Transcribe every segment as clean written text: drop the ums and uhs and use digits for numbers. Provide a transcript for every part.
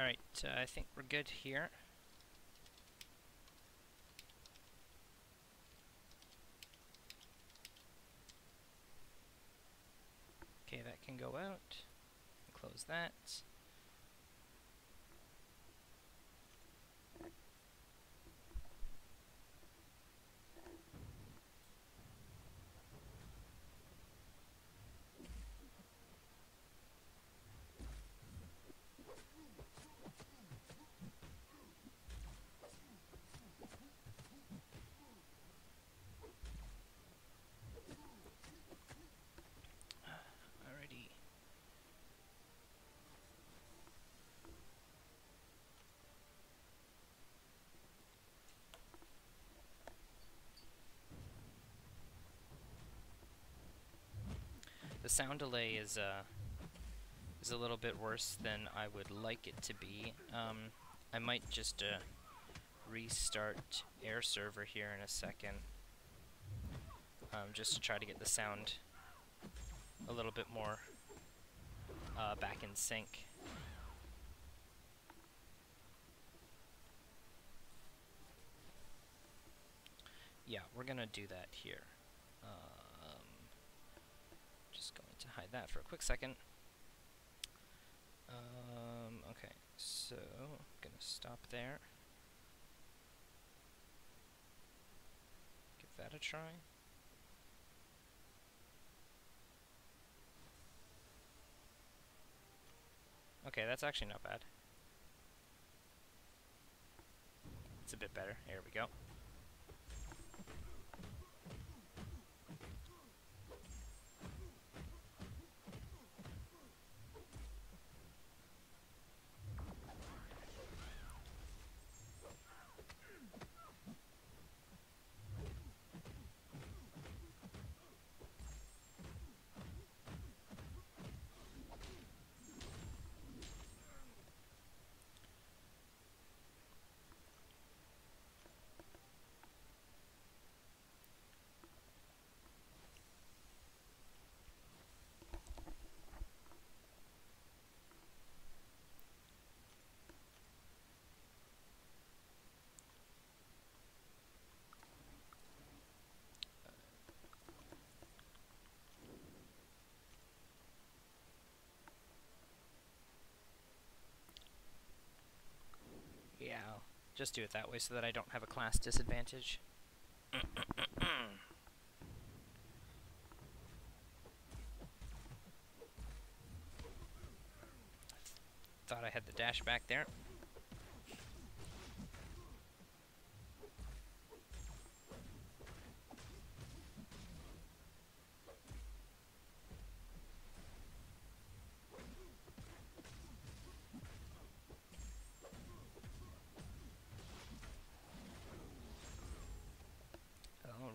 Alright, I think we're good here. Okay, that can go out. Close that. Alrighty. The sound delay is a little bit worse than I would like it to be. I might just restart Air Server here in a second, just to try to get the sound a little bit more back in sync. Yeah, we're gonna do that here. Just going to hide that for a quick second. Okay, so I'm gonna stop there. Give that a try. Okay, that's actually not bad. It's a bit better. There we go. Yeah, I'll just do it that way so that I don't have a class disadvantage. Thought I had the dash back there.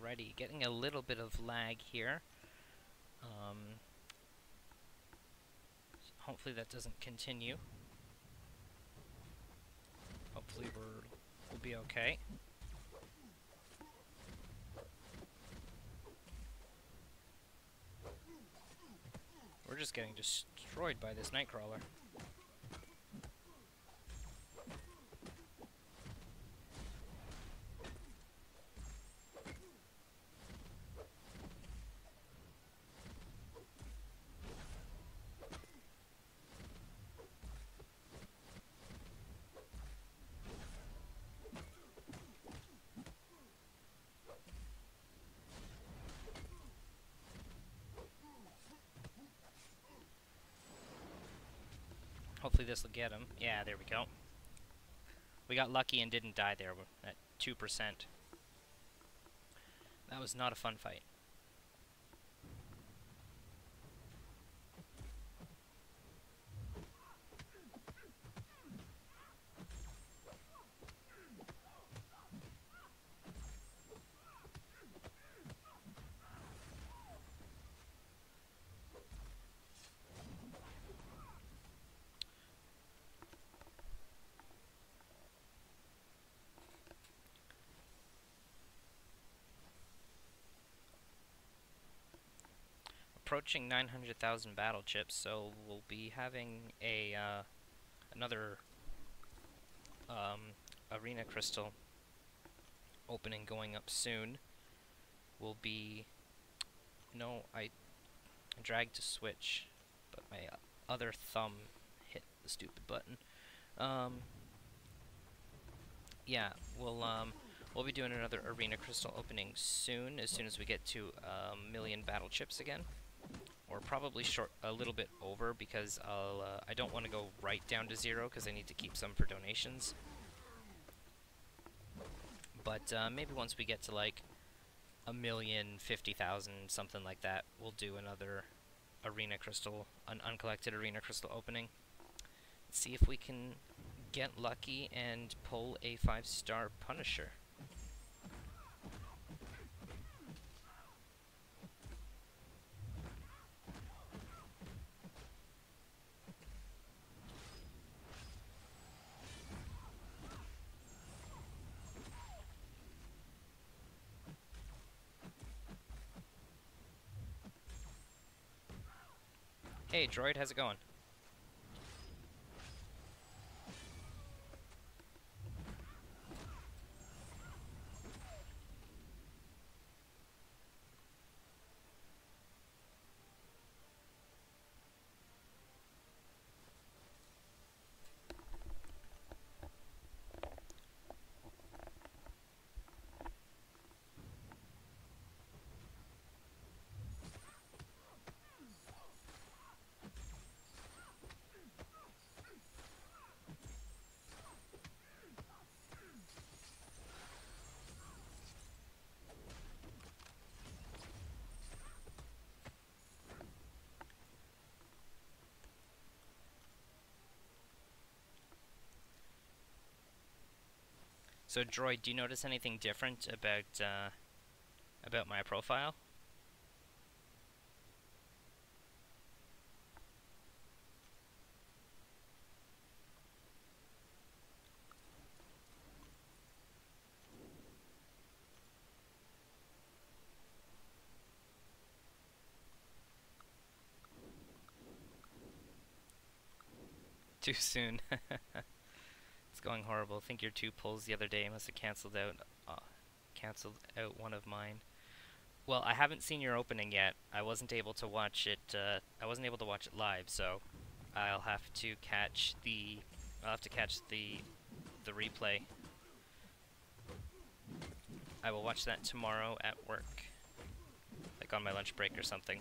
Alrighty, getting a little bit of lag here. Hopefully that doesn't continue. Hopefully we'll be okay. We're just getting destroyed by this Nightcrawler. Hopefully this will get him. Yeah, there we go. We got lucky and didn't die there at 2%. That was not a fun fight. Approaching 900,000 battle chips, so we'll be having a another arena crystal opening going up soon will be... No, I dragged to switch, but my other thumb hit the stupid button. Um, yeah, we'll be doing another arena crystal opening soon as we get to a million battle chips again. Or probably a little bit over, because I don't want to go right down to 0 because I need to keep some for donations. But maybe once we get to like 1,050,000, something like that, we'll do another arena crystal, an uncollected arena crystal opening. See if we can get lucky and pull a 5-star Punisher. Hey, droid, how's it going? So, droid, do you notice anything different about my profile? Too soon. It's going horrible. I think your 2 pulls the other day must have canceled out one of mine. Well, I haven't seen your opening yet. I wasn't able to watch it. I wasn't able to watch it live, so I'll have to catch the the replay. I will watch that tomorrow at work, like on my lunch break or something.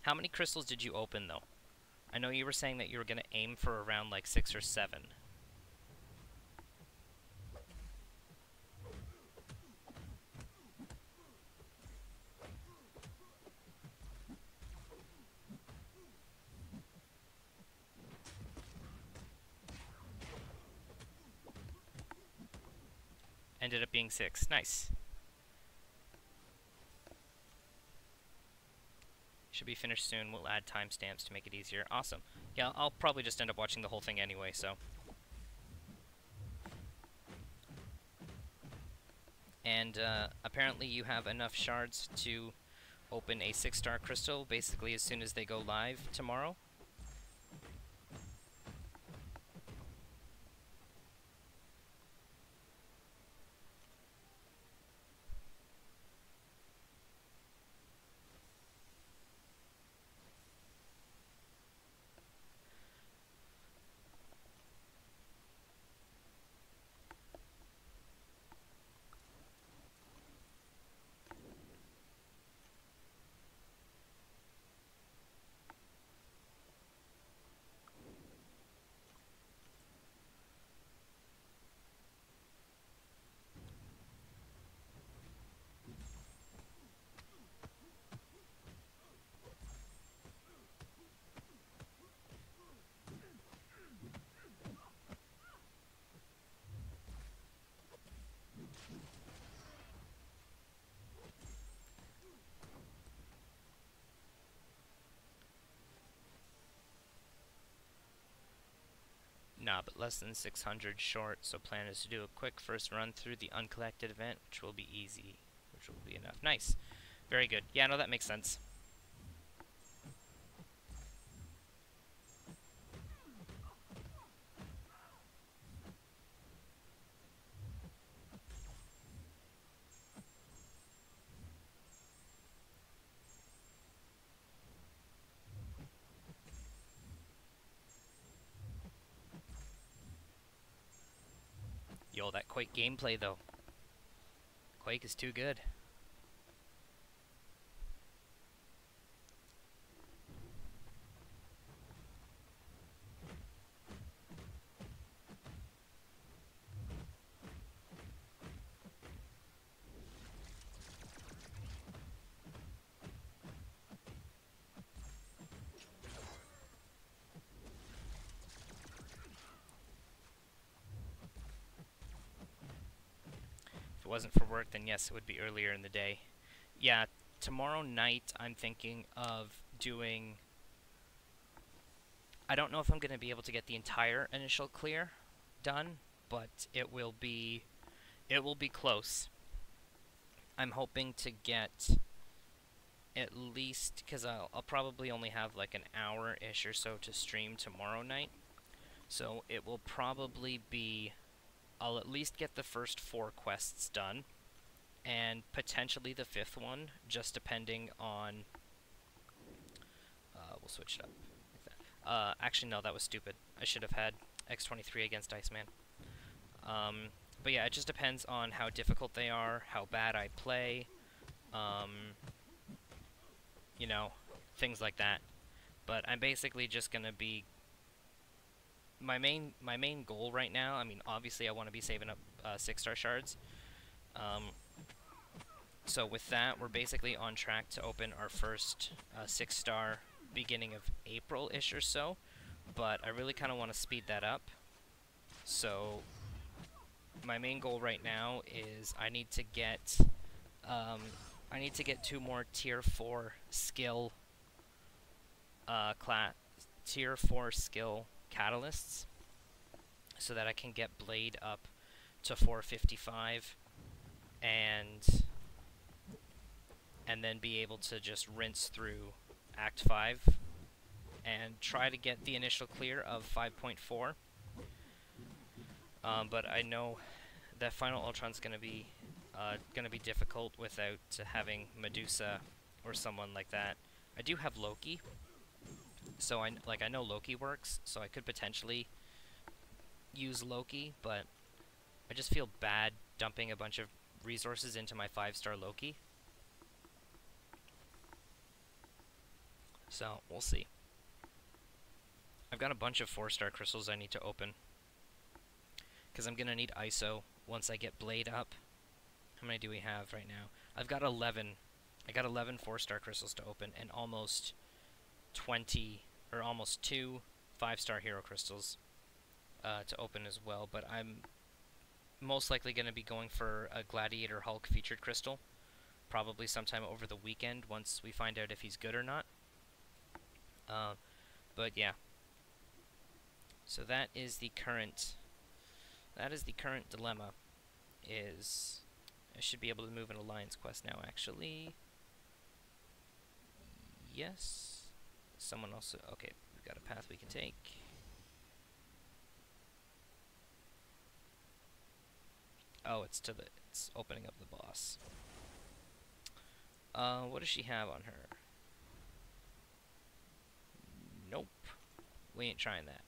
How many crystals did you open, though? I know you were saying that you were going to aim for around like 6 or 7. Ended up being 6. Nice. Should be finished soon. We'll add timestamps to make it easier. Awesome. Yeah, I'll probably just end up watching the whole thing anyway, so. And apparently you have enough shards to open a 6-star crystal basically as soon as they go live tomorrow. Nah, but less than 600 short, so plan is to do a quick first run through the uncollected event, which will be easy, which will be enough. Nice. Very good. Yeah, no, that makes sense. Yo, that Quake gameplay, though. Quake is too good. If it wasn't for work, then yes, it would be earlier in the day. Yeah, tomorrow night I'm thinking of doing... I don't know if I'm going to be able to get the entire initial clear done, but it will be close. I'm hoping to get at least, because I'll probably only have like an hour-ish or so to stream tomorrow night, so it will probably be, I'll at least get the first 4 quests done, and potentially the 5th one, just depending on, we'll switch it up like that. Actually no, that was stupid. I should have had X23 against Iceman. But yeah, it just depends on how difficult they are, how bad I play, you know, things like that. But I'm basically just gonna be my main goal right now. I mean, obviously, I want to be saving up 6-star shards. So with that, we're basically on track to open our first 6-star beginning of April-ish or so. But I really kind of want to speed that up. So my main goal right now is I need to get 2 more tier 4 skill tier 4 skill catalysts so that I can get Blade up to 455 and then be able to just rinse through Act 5 and try to get the initial clear of 5.4. But I know that Final Ultron's gonna be difficult without having Medusa or someone like that. I do have Loki, so I know Loki works, so I could potentially use Loki, but I just feel bad dumping a bunch of resources into my 5-star Loki. So, we'll see. I've got a bunch of 4-star crystals I need to open, because I'm going to need ISO once I get Blade up. How many do we have right now? I've got 11. I got 11 4-star crystals to open, and almost 20, or almost 2 5-star hero crystals to open as well, but I'm most likely going to be going for a Gladiator Hulk featured crystal, probably sometime over the weekend once we find out if he's good or not. But yeah, so that is the current dilemma. Is I should be able to move an alliance quest now, actually. Yes. Someone also... Okay, we've got a path we can take. Oh, it's opening up the boss. What does she have on her? Nope. We ain't trying that.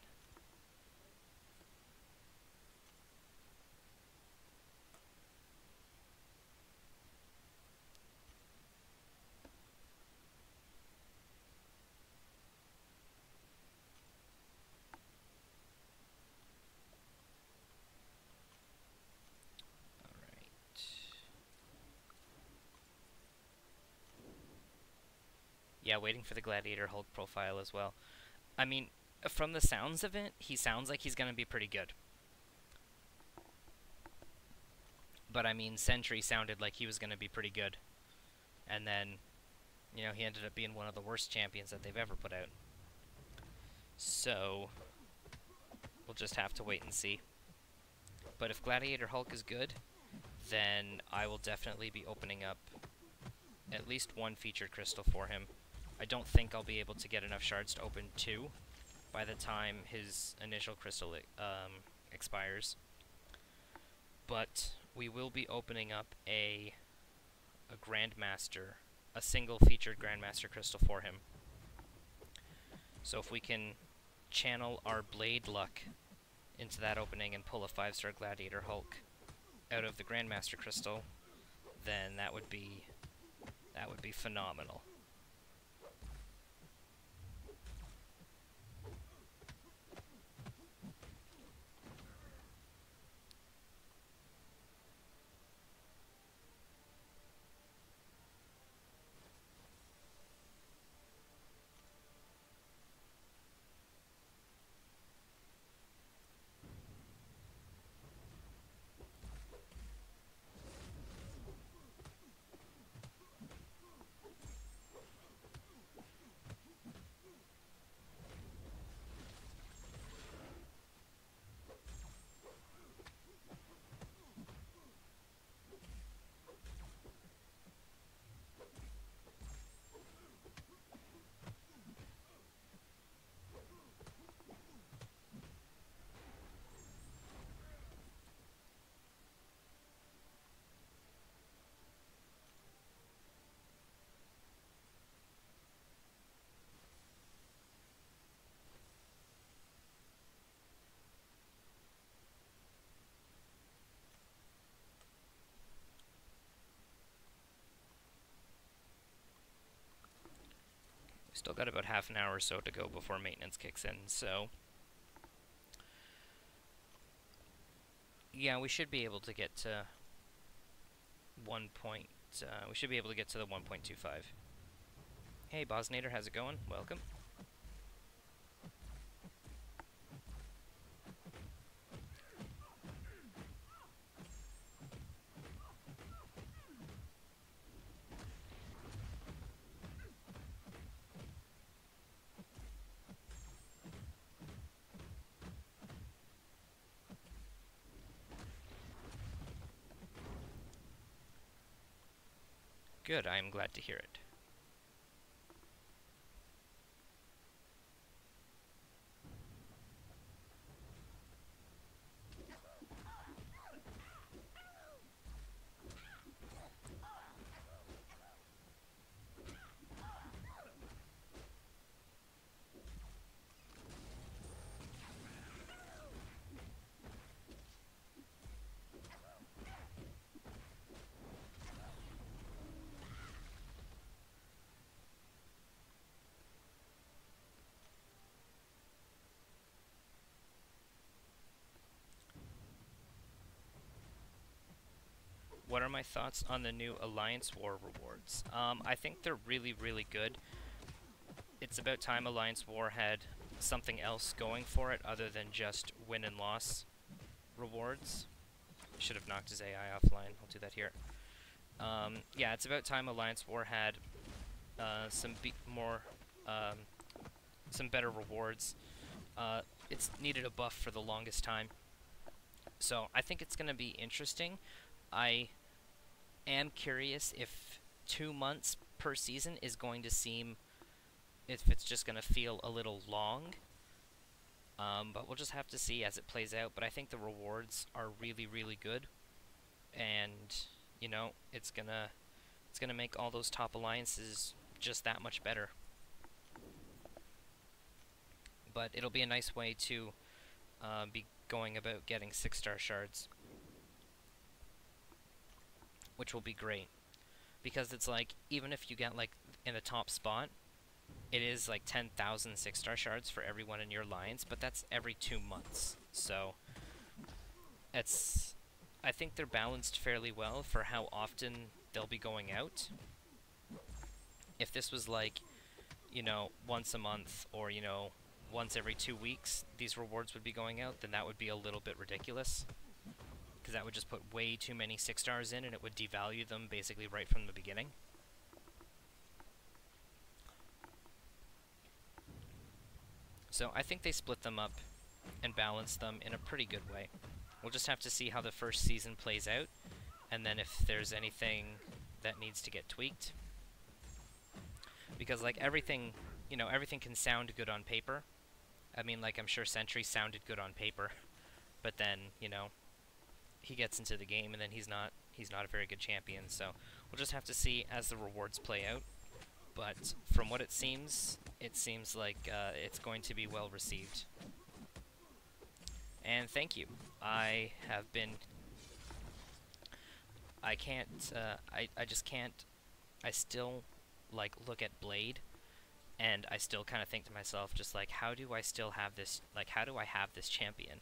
Yeah, waiting for the Gladiator Hulk profile as well. I mean, from the sounds of it, he sounds like he's going to be pretty good. But I mean, Sentry sounded like he was going to be pretty good. And then, you know, he ended up being one of the worst champions that they've ever put out. So, we'll just have to wait and see. But if Gladiator Hulk is good, then I will definitely be opening up at least one featured crystal for him. I don't think I'll be able to get enough shards to open 2 by the time his initial crystal expires. But we will be opening up a Grandmaster, a single featured Grandmaster crystal for him. So if we can channel our Blade luck into that opening and pull a 5-star Gladiator Hulk out of the Grandmaster crystal, then that would be phenomenal. Still got about half an hour or so to go before maintenance kicks in, so yeah, we should be able to get to we should be able to get to the 1.25. Hey, Bosnator, how's it going? Welcome. Good, I am glad to hear it. What are my thoughts on the new Alliance War rewards? I think they're really, really good. It's about time Alliance War had something else going for it other than just win and loss rewards. Should have knocked his AI offline. I'll do that here. Yeah, it's about time Alliance War had some better rewards. It's needed a buff for the longest time. So I think it's going to be interesting. I am curious if 2 months per season is going to seem, if it's just going to feel a little long. But we'll just have to see as it plays out. But I think the rewards are really, really good. And, you know, it's gonna make all those top alliances just that much better. But it'll be a nice way to be going about getting 6-star shards, which will be great, because it's like, even if you get like in the top spot, it is like 10,000 6-star shards for everyone in your alliance, but that's every 2 months. So I think they're balanced fairly well for how often they'll be going out. If this was like, you know, once a month, or, you know, once every 2 weeks these rewards would be going out, then that would be a little bit ridiculous, because that would just put way too many 6-stars in, and it would devalue them basically right from the beginning. So I think they split them up and balance them in a pretty good way. We'll just have to see how the first season plays out, and then if there's anything that needs to get tweaked. Because, like, everything, you know, everything can sound good on paper. I mean, like, I'm sure Sentry sounded good on paper, but then, you know, he gets into the game and then he's not a very good champion. So we'll just have to see as the rewards play out. But from what it seems like it's going to be well received. And thank you. I just can't, I still, like, look at Blade, and I still kind of think to myself, just like, how do I still have this, like, how do I have this champion?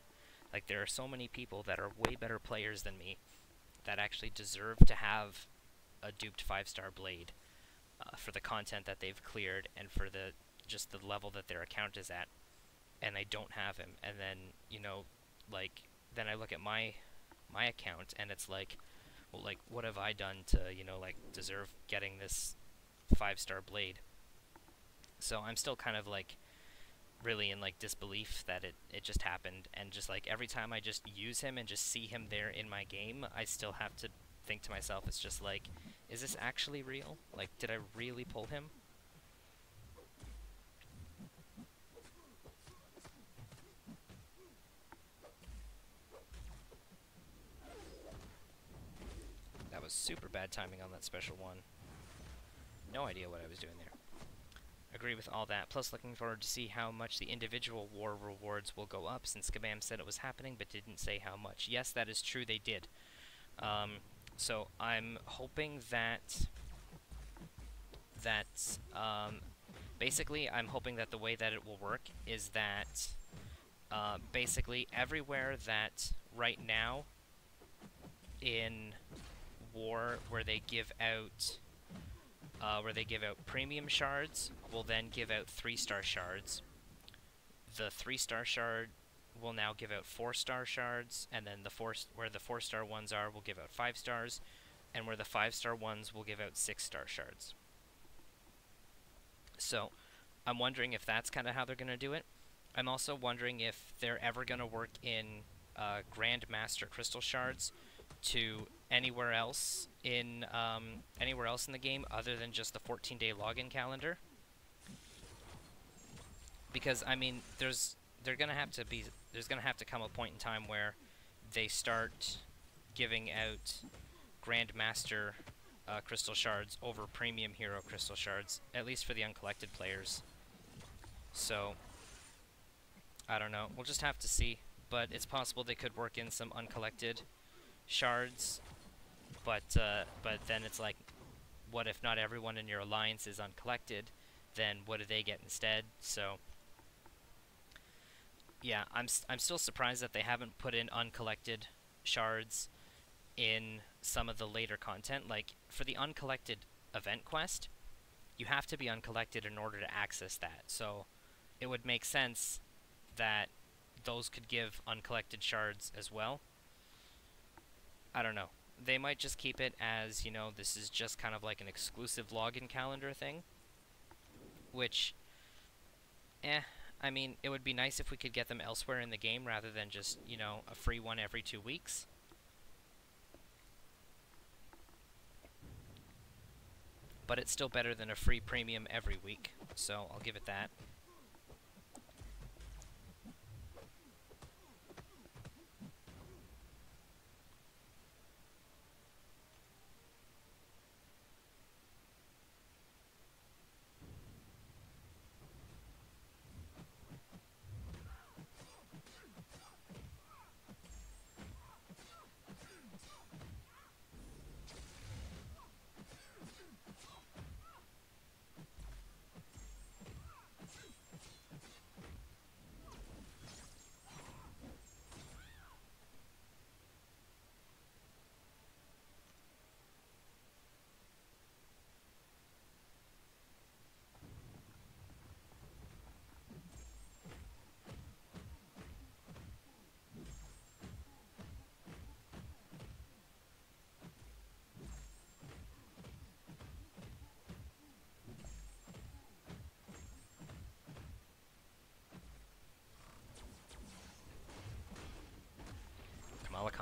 Like, there are so many people that are way better players than me that actually deserve to have a duped 5-star Blade for the content that they've cleared and for just the level that their account is at, and I don't have him. And then, you know, like, then I look at my account, and it's like, well, like, what have I done to, you know, like, deserve getting this 5-star Blade? So I'm still kind of, like, really in, like, disbelief that it just happened, and just, like, every time I just use him and just see him there in my game, I still have to think to myself, it's just like, is this actually real? Like, did I really pull him? That was super bad timing on that special one. No idea what I was doing there. Agree with all that, plus looking forward to see how much the individual war rewards will go up, since Kabam said it was happening but didn't say how much. Yes, that is true, they did. So I'm hoping that basically I'm hoping that the way that it will work is that basically everywhere that right now in war where they give out premium shards will then give out 3-star shards. The 3-star shard will now give out 4-star shards, and then where the 4-star ones are will give out 5 stars, and where the 5-star ones will give out 6-star shards. So I'm wondering if that's kind of how they're going to do it. I'm also wondering if they're ever going to work in Grandmaster Crystal Shards to anywhere else in the game other than just the 14-day login calendar. Because, I mean, there's gonna have to come a point in time where they start giving out Grandmaster Crystal Shards over Premium Hero Crystal Shards, at least for the uncollected players. So, I don't know. We'll just have to see. But it's possible they could work in some uncollected shards. But then it's like, what if not everyone in your alliance is uncollected? Then what do they get instead? So, yeah, I'm still surprised that they haven't put in uncollected shards in some of the later content. Like, for the uncollected event quest, you have to be uncollected in order to access that. So it would make sense that those could give uncollected shards as well. I don't know. They might just keep it as, you know, this is just kind of like an exclusive login calendar thing. Which, I mean, it would be nice if we could get them elsewhere in the game rather than just, you know, a free one every 2 weeks. But it's still better than a free premium every week, so I'll give it that.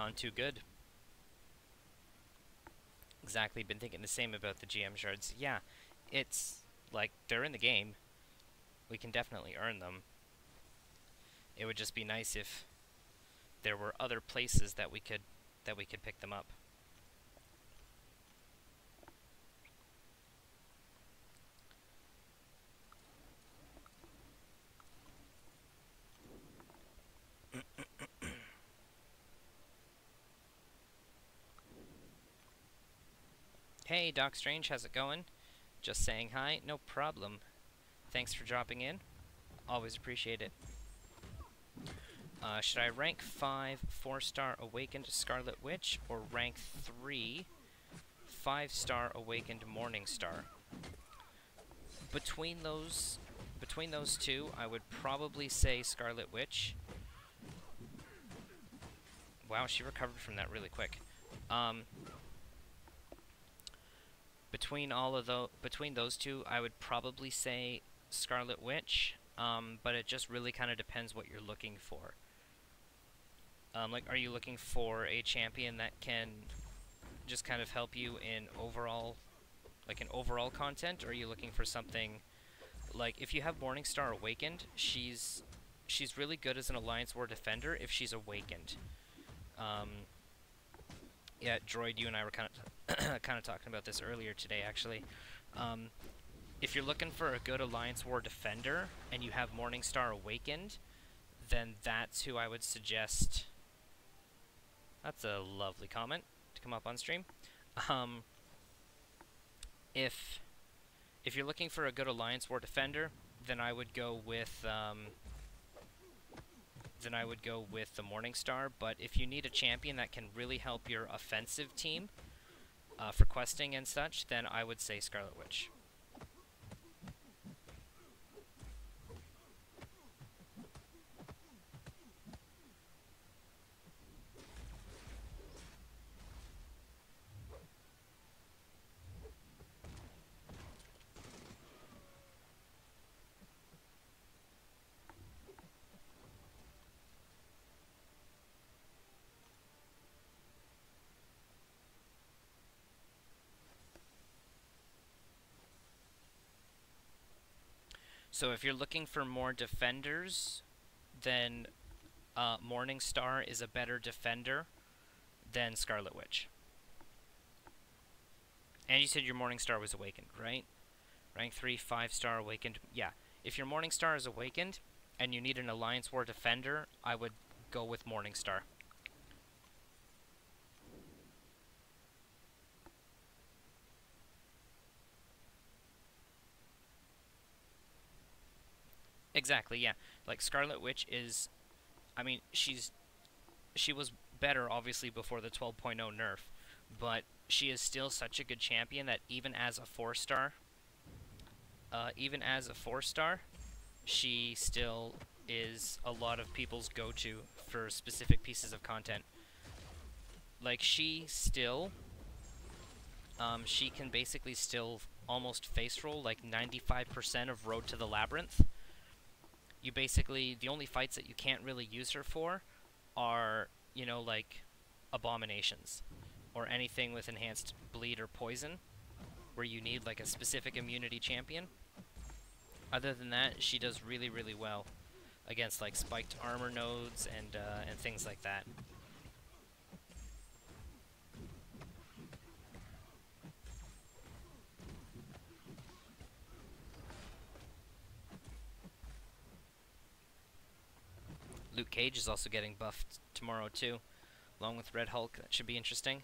gone too good. Exactly, been thinking the same about the GM shards. Yeah, it's like they're in the game. We can definitely earn them. It would just be nice if there were other places that we could pick them up. Hey, Doc Strange, how's it going? Just saying hi, no problem. Thanks for dropping in. Always appreciate it. Should I rank 5 4-star Awakened Scarlet Witch or rank 3 5-star Awakened Morning Star? Between those two, I would probably say Scarlet Witch. Wow, she recovered from that really quick. Between those two, I would probably say Scarlet Witch. But it just really kind of depends what you're looking for. Like, are you looking for a champion that can just kind of help you in overall, like in overall content, or are you looking for something like, if you have Morningstar Awakened, she's really good as an Alliance War Defender if she's awakened. Yeah, Droid, you and I were kind of talking about this earlier today, actually. If you're looking for a good Alliance War Defender and you have Morningstar Awakened, then that's who I would suggest. That's a lovely comment to come up on stream. If you're looking for a good Alliance War Defender, then I would go with the Morningstar. But if you need a champion that can really help your offensive team for questing and such, then I would say Scarlet Witch. So if you're looking for more defenders, then Morningstar is a better defender than Scarlet Witch. And you said your Morningstar was awakened, right? Rank 3, 5-star awakened. Yeah. If your Morningstar is awakened and you need an Alliance War Defender, I would go with Morningstar. Exactly, yeah. Like, Scarlet Witch is... I mean, she was better, obviously, before the 12.0 nerf, but she is still such a good champion that even as a 4-star, she still is a lot of people's go-to for specific pieces of content. Like, she can basically still almost face roll, like 95% of Road to the Labyrinth. You basically, the only fights that you can't really use her for are, you know, like abominations or anything with enhanced bleed or poison where you need like a specific immunity champion. Other than that, she does really, really well against like spiked armor nodes and things like that. Luke Cage is also getting buffed tomorrow too, along with Red Hulk. That should be interesting.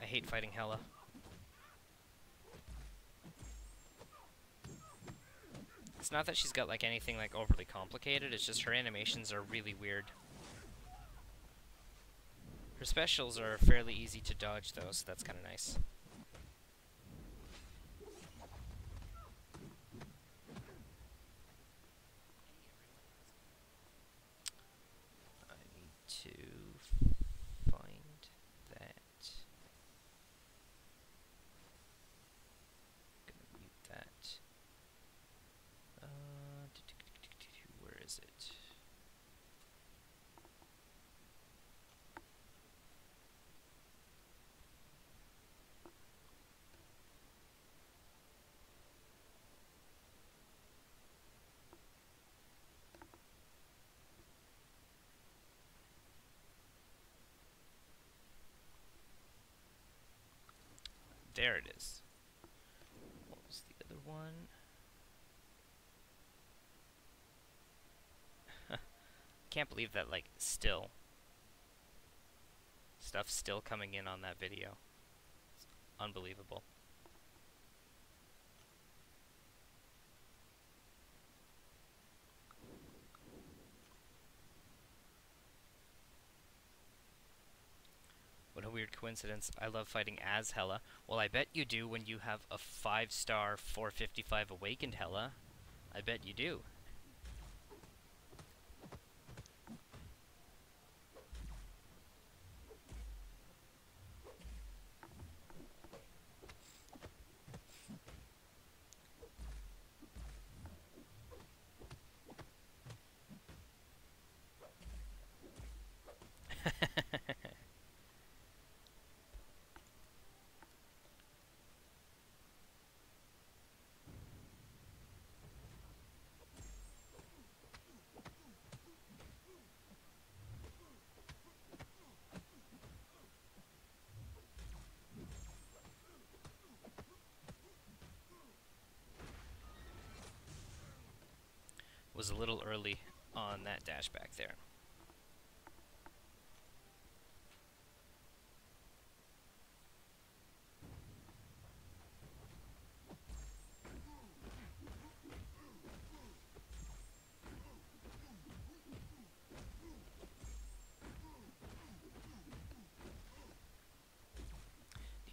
I hate fighting Hela. It's not that she's got like anything like overly complicated, it's just her animations are really weird. Her specials are fairly easy to dodge though, so that's kind of nice. There it is. What was the other one? Can't believe that, like, stuff's still coming in on that video. It's unbelievable. What a weird coincidence. I love fighting as Hela. Well, I bet you do when you have a 5-star 455 Awakened Hela. I bet you do. Was a little early on that dash back there.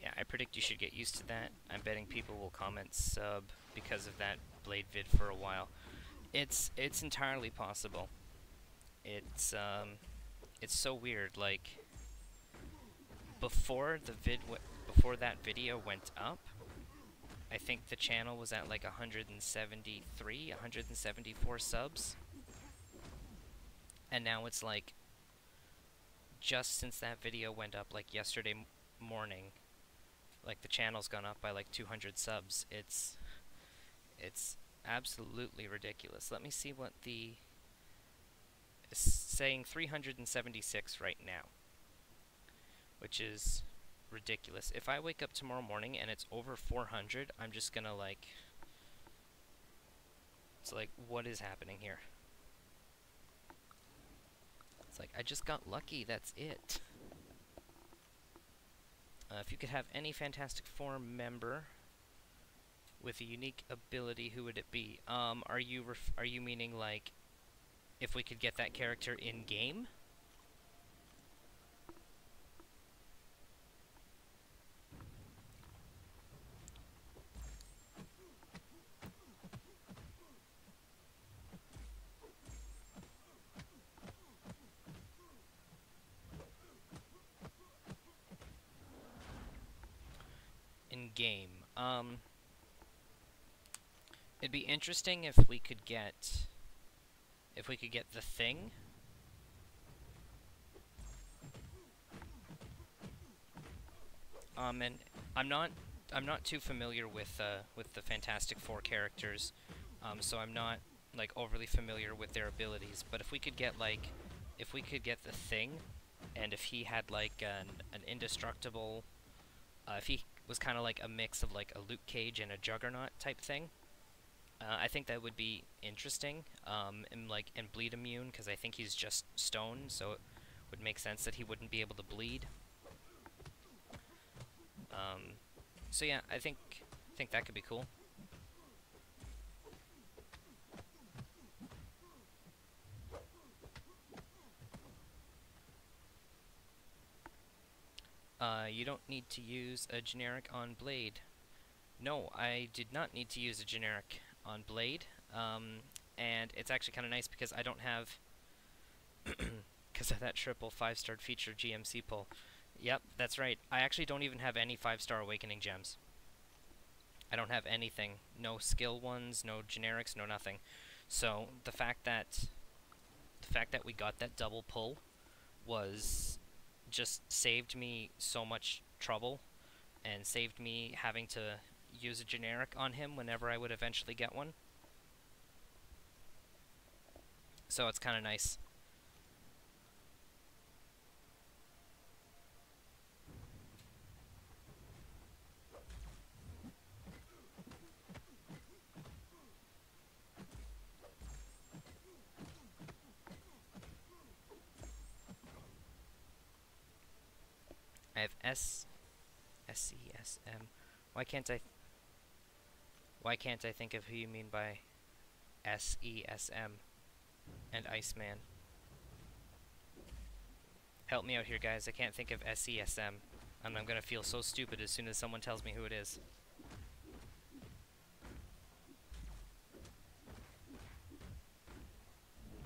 Yeah, I predict you should get used to that. I'm betting people will comment sub because of that Blade vid for a while. It's entirely possible. It's so weird. Like, before that video went up, I think the channel was at like 173, 174 subs. And now it's like, just since that video went up, like yesterday morning, like the channel's gone up by like 200 subs. It's absolutely ridiculous. Let me see what the... It's saying 376 right now, which is ridiculous. If I wake up tomorrow morning and it's over 400, I'm just gonna like... It's like, what is happening here? It's like, I just got lucky, that's it. If you could have any Fantastic Four member with a unique ability, who would it be? Are you meaning like if we could get that character in game? In game. It'd be interesting if we could get the Thing. And I'm not too familiar with the Fantastic Four characters, so I'm not like overly familiar with their abilities. But if we could get the Thing, and if he had like an indestructible, if he was kind of like a mix of like a Luke Cage and a Juggernaut type thing, I think that would be interesting. And bleed immune, because I think he's just stone, so it would make sense that he wouldn't be able to bleed. So yeah, I think that could be cool. You don't need to use a generic on Blade. No, I did not need to use a generic on Blade, and it's actually kind of nice because I don't have, because of that triple 5-star feature GMC pull. Yep, that's right. I actually don't even have any 5-star Awakening gems. I don't have anything. No skill ones, no generics, no nothing. So the fact that we got that double pull was just saved me so much trouble, and saved me having to use a generic on him whenever I would eventually get one. So it's kind of nice. I have S-E-S-M. Why can't I think of who you mean by S-E-S-M and Iceman? Help me out here, guys. I can't think of S-E-S-M, and I'm gonna feel so stupid as soon as someone tells me who it is.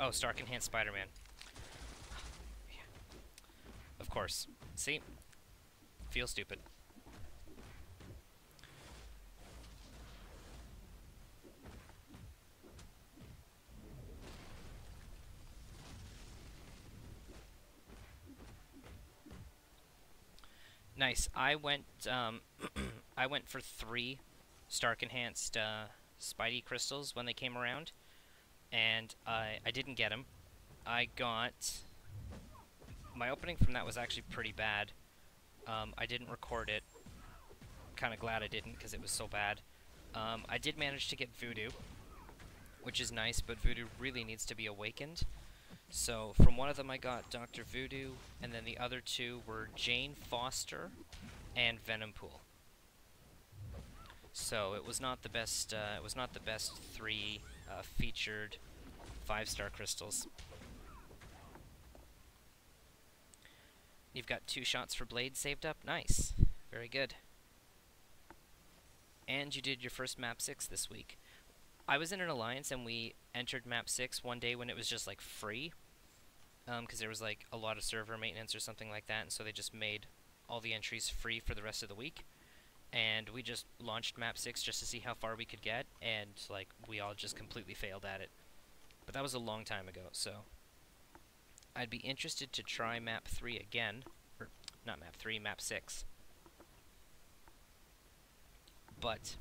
Oh, Stark Enhanced Spider-Man. Yeah. Of course. See? Feel stupid. Nice. I went I went for 3 Stark Enhanced Spidey crystals when they came around, and I didn't get them. I got... My opening from that was actually pretty bad. I didn't record it. Kind of glad I didn't, because it was so bad. I did manage to get Voodoo, which is nice, but Voodoo really needs to be awakened. So from one of them I got Dr. Voodoo, and then the other 2 were Jane Foster and Venompool. So it was not the best. It was not the best 3 featured 5-star crystals. You've got 2 shots for Blade saved up. Nice, very good. And you did your first map 6 this week. I was in an alliance and we entered map 6 one day when it was just like free, because there was like a lot of server maintenance or something like that, and so they just made all the entries free for the rest of the week. And we just launched map 6 just to see how far we could get, and like we all just completely failed at it. But that was a long time ago, so I'd be interested to try map 3 again, or not map 3, map 6. But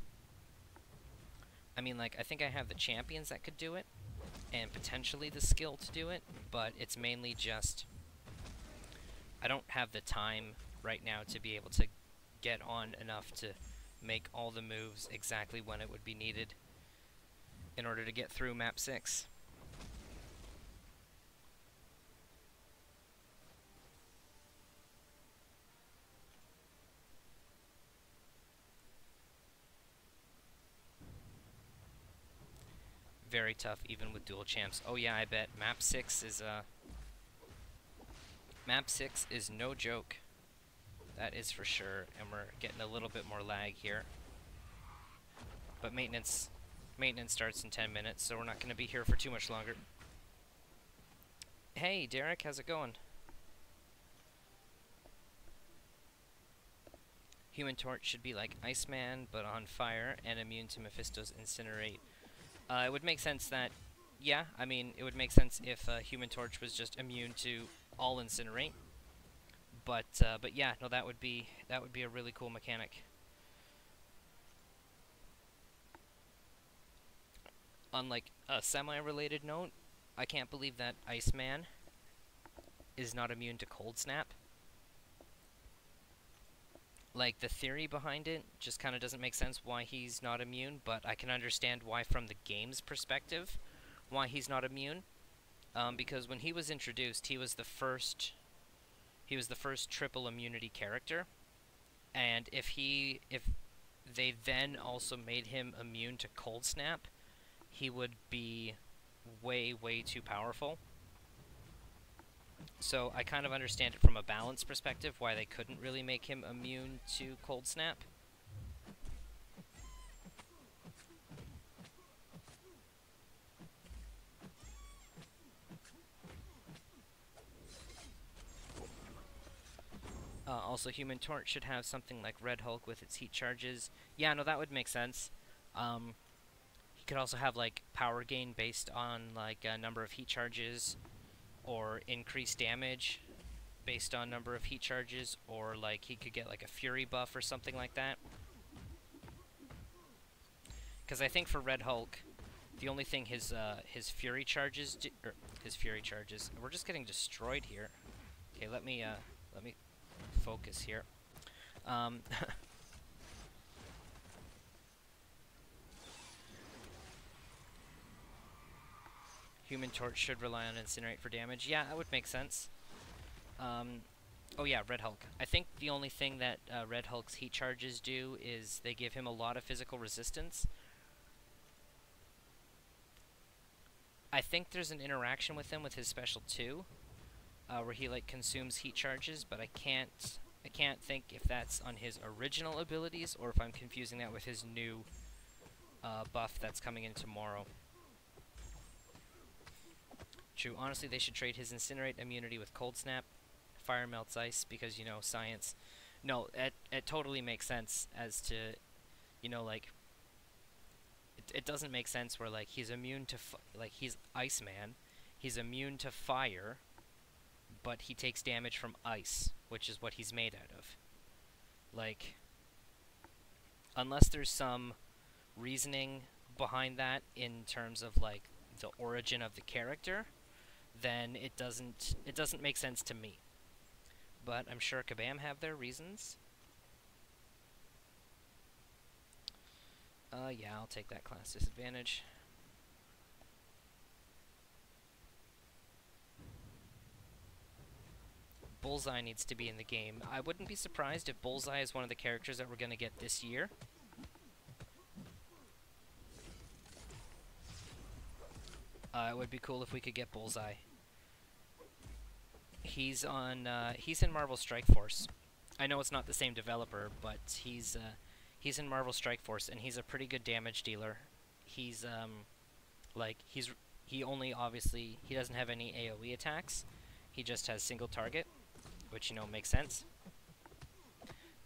I mean, like, I think I have the champions that could do it, and potentially the skill to do it, but it's mainly just I don't have the time right now to be able to get on enough to make all the moves exactly when it would be needed in order to get through map 6. Very tough, even with dual champs. Oh yeah, I bet map 6 is no joke. That is for sure, and we're getting a little bit more lag here. But maintenance starts in 10 minutes, so we're not going to be here for too much longer. Hey, Derek, how's it going? Human Torch should be like Iceman, but on fire, and immune to Mephisto's Incinerate. It would make sense that, yeah, I mean, it would make sense if Human Torch was just immune to all Incinerate. But yeah, no, that would be a really cool mechanic. On like a semi-related note, I can't believe that Iceman is not immune to Cold Snap. Like, the theory behind it just kind of doesn't make sense why he's not immune, but I can understand why from the game's perspective why he's not immune. Because when he was introduced, he was the first triple immunity character, and if they then also made him immune to Cold Snap, he would be way too powerful. So I kind of understand it from a balance perspective why they couldn't really make him immune to Cold Snap. Also, Human Torch should have something like Red Hulk with its heat charges. Yeah, no, that would make sense. He could also have like power gain based on like a number of heat charges, or increased damage based on number of heat charges, or like he could get like a fury buff or something like that. Because I think for Red Hulk, the only thing his fury charges we're just getting destroyed here. Okay, let me focus here. Human Torch should rely on Incinerate for damage. Yeah, that would make sense. Oh yeah, Red Hulk. I think the only thing that Red Hulk's heat charges do is they give him a lot of physical resistance. I think there's an interaction with him with his special too, where he like consumes heat charges, but I can't think if that's on his original abilities or if I'm confusing that with his new buff that's coming in tomorrow. True, honestly, they should trade his Incinerate immunity with Cold Snap. Fire melts ice because, science. No, it totally makes sense as to, like, it doesn't make sense where, like, he's immune to, like, he's Iceman. He's immune to fire, but he takes damage from ice, which is what he's made out of. Like, unless there's some reasoning behind that in terms of, like, the origin of the character, then it doesn't make sense to me. But I'm sure Kabam have their reasons. Yeah, I'll take that class disadvantage. Bullseye needs to be in the game. I wouldn't be surprised if Bullseye is one of the characters that we're going to get this year. It would be cool if we could get Bullseye. He's in Marvel Strike Force. I know it's not the same developer, but he's in Marvel Strike Force, and he's a pretty good damage dealer. He's he only obviously he doesn't have any AoE attacks. He just has single target, which makes sense.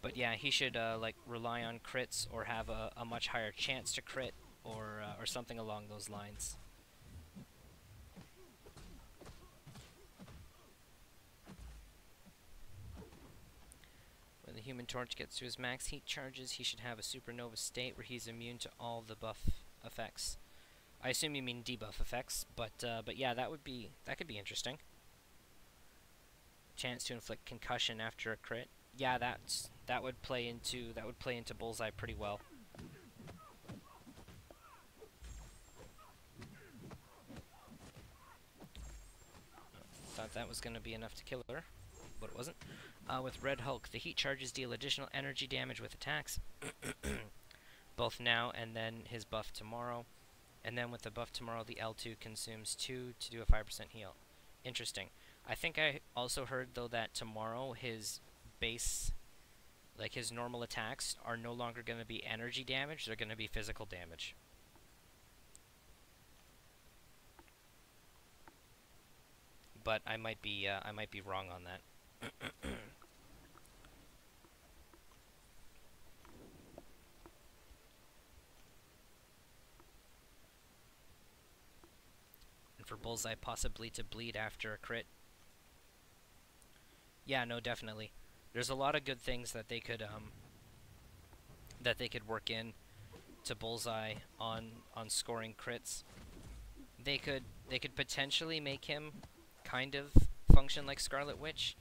But yeah, he should like rely on crits or have a much higher chance to crit or something along those lines. When the Human Torch gets to his max heat charges, he should have a supernova state where he's immune to all the buff effects. I assume you mean debuff effects, but yeah, that could be interesting. Chance to inflict concussion after a crit. Yeah, that would play into Bullseye pretty well. Thought that was going to be enough to kill her, but it wasn't. With Red Hulk, the heat charges deal additional energy damage with attacks, both now and then his buff tomorrow. And then with the buff tomorrow, the L2 consumes 2 to do a 5% heal. Interesting. I think I also heard, though, that tomorrow his base, like his normal attacks, are no longer going to be energy damage, they're going to be physical damage. But I might be wrong on that. And for Bullseye possibly to bleed after a crit. Yeah, no, definitely. There's a lot of good things that they could work in to Bullseye on scoring crits. They could potentially make him kind of function like Scarlet Witch.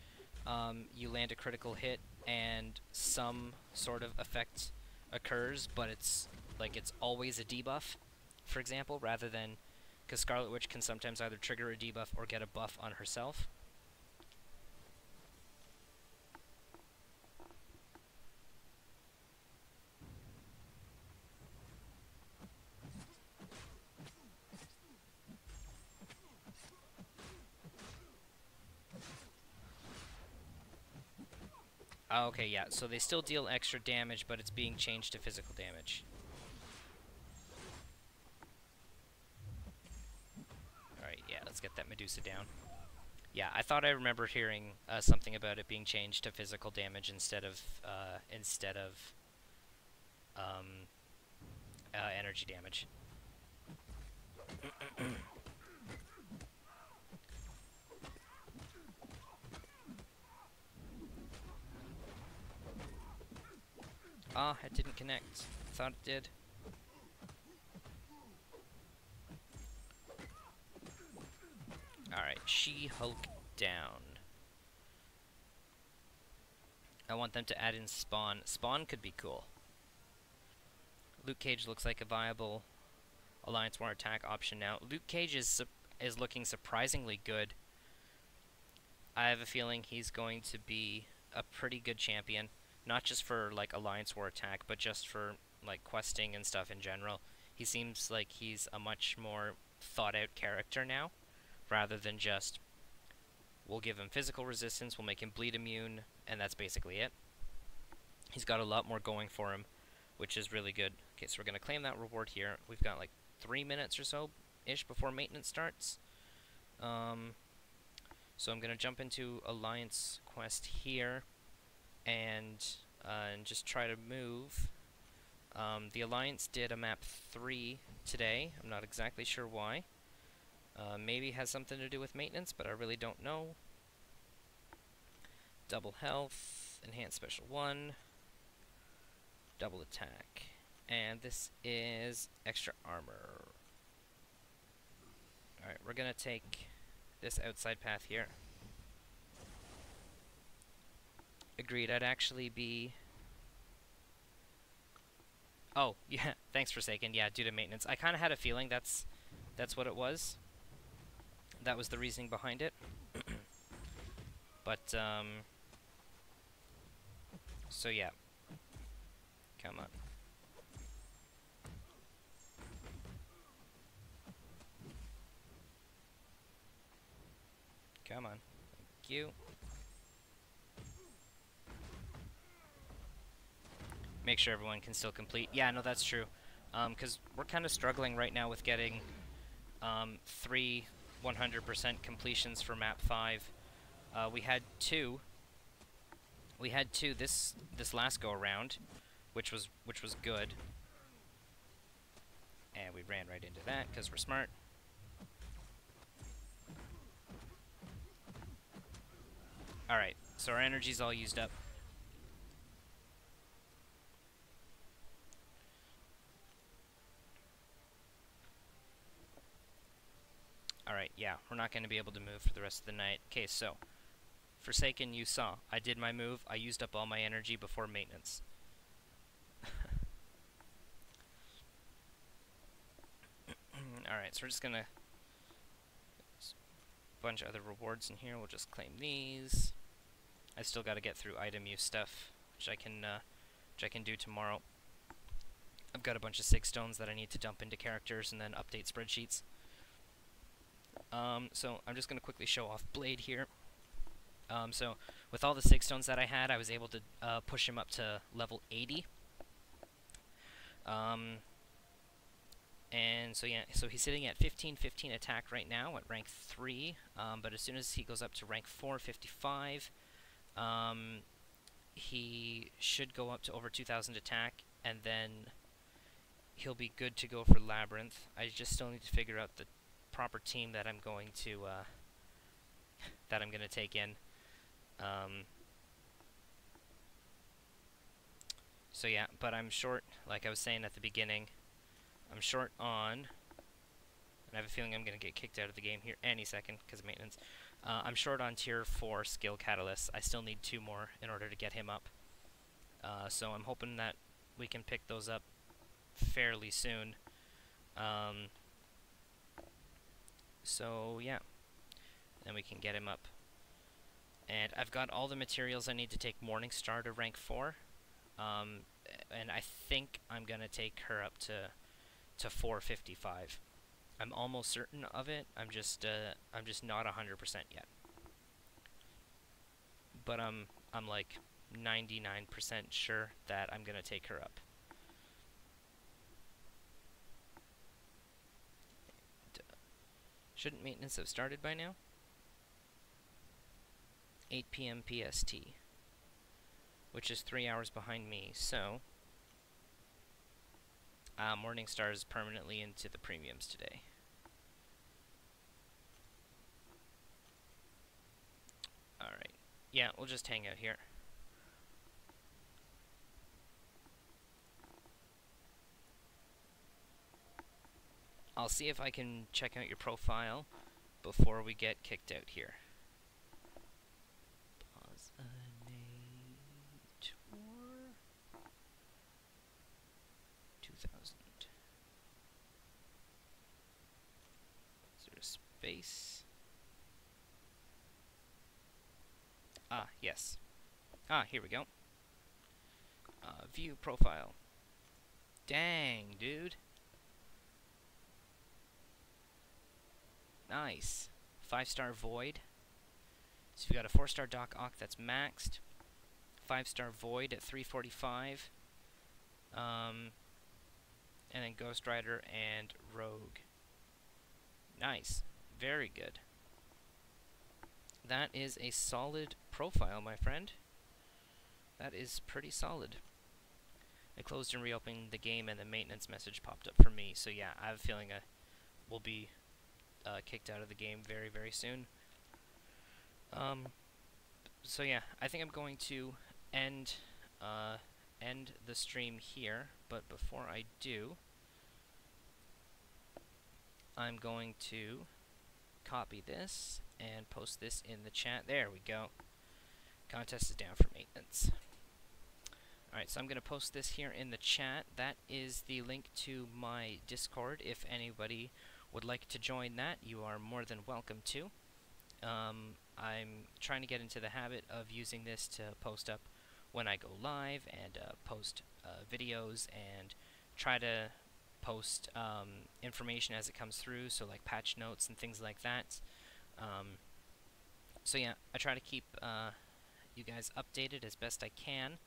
You land a critical hit and some sort of effect occurs, but it's always a debuff, for example, rather than because Scarlet Witch can sometimes either trigger a debuff or get a buff on herself. Okay, yeah, so they still deal extra damage, but it's being changed to physical damage. Alright, yeah, let's get that Medusa down. Yeah, I thought I remember hearing something about it being changed to physical damage instead of energy damage. Ah, it didn't connect. Thought it did. Alright, She-Hulk down. I want them to add in Spawn. Spawn could be cool. Luke Cage looks like a viable Alliance War attack option now. Luke Cage is looking surprisingly good. I have a feeling he's going to be a pretty good champion, not just for like Alliance War attack, but just for like questing and stuff in general. He seems like he's a much more thought out character now, rather than just we'll give him physical resistance, we'll make him bleed immune, and that's basically it. He's got a lot more going for him, which is really good. Okay, so we're going to claim that reward here. We've got like 3 minutes or so-ish before maintenance starts. So I'm going to jump into Alliance quest here and just try to move. The Alliance did a map 3 today. I'm not exactly sure why. Maybe it has something to do with maintenance, but I really don't know. Double health, enhanced special 1, double attack. And this is extra armor. Alright, we're going to take this outside path here. Agreed, I'd actually be... Oh, yeah, thanks Forsaken. Yeah, due to maintenance. I kind of had a feeling that's what it was. That was the reasoning behind it. But, so yeah. Come on. Come on. Thank you. Make sure everyone can still complete. Yeah, no, that's true. Because we're kind of struggling right now with getting 3 100% completions for map 5. We had 2. We had 2 this last go around, which was good. And we ran right into that because we're smart. Alright, so our energy's all used up. Alright, yeah, we're not going to be able to move for the rest of the night. Okay, so, Forsaken, you saw. I did my move. I used up all my energy before maintenance. Alright, so we're just going to... bunch of other rewards in here. We'll just claim these. I still got to get through item use stuff, which I can do tomorrow. I've got a bunch of sig stones that I need to dump into characters and then update spreadsheets. So I'm just going to quickly show off Blade here. So with all the sig stones that I had, I was able to push him up to level 80. And so yeah, so he's sitting at 15-15 attack right now at rank 3, but as soon as he goes up to rank 4, 55, he should go up to over 2,000 attack, and then he'll be good to go for Labyrinth. I just still need to figure out the proper team that I'm going to take in. So yeah, but I'm short, like I was saying at the beginning. I'm short on, and I have a feeling I'm going to get kicked out of the game here any second because of maintenance. I'm short on tier 4 skill catalysts. I still need 2 more in order to get him up. So I'm hoping that we can pick those up fairly soon. So yeah, then we can get him up. And I've got all the materials I need to take Morningstar to rank 4. And I think I'm going to take her up to 455. I'm almost certain of it. I'm just not 100% yet. But I'm like 99% sure that I'm gonna take her up. Shouldn't maintenance have started by now? 8 p.m. PST, which is 3 hours behind me. So Morningstar is permanently into the premiums today. Alright. Yeah, we'll just hang out here. I'll see if I can check out your profile before we get kicked out here. Pause. 2000. Is there a space? Yes. Ah, here we go. View profile. Dang, dude. Nice. 5-star Void. So you've got a 4-star Doc Ock that's maxed. 5-star Void at 345. And then Ghost Rider and Rogue. Nice. Very good. That is a solid profile, my friend. That is pretty solid. I closed and reopened the game and the maintenance message popped up for me. So yeah, I have a feeling we'll be kicked out of the game very, very soon. So yeah, I think I'm going to end the stream here. But before I do, I'm going to copy this and post this in the chat. There we go. Contest is down for maintenance. Alright, so I'm going to post this here in the chat. That is the link to my Discord. If anybody would like to join that, you are more than welcome to. I'm trying to get into the habit of using this to post up when I go live and post videos and try to post information as it comes through, so like patch notes and things like that. So yeah, I try to keep you guys updated as best I can.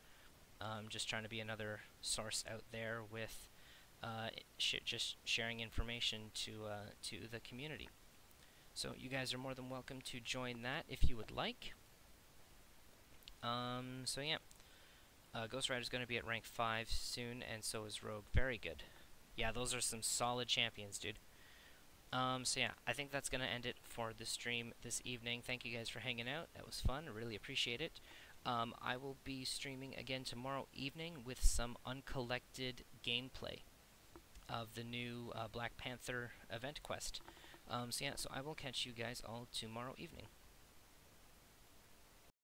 Just trying to be another source out there with just sharing information to the community. So you guys are more than welcome to join that if you would like. So yeah, Ghost Rider's going to be at rank 5 soon, and so is Rogue. Very good. Yeah, those are some solid champions, dude. So yeah, I think that's going to end it for the stream this evening. Thank you guys for hanging out. That was fun. I really appreciate it. I will be streaming again tomorrow evening with some uncollected gameplay of the new Black Panther event quest. So yeah, so I will catch you guys all tomorrow evening.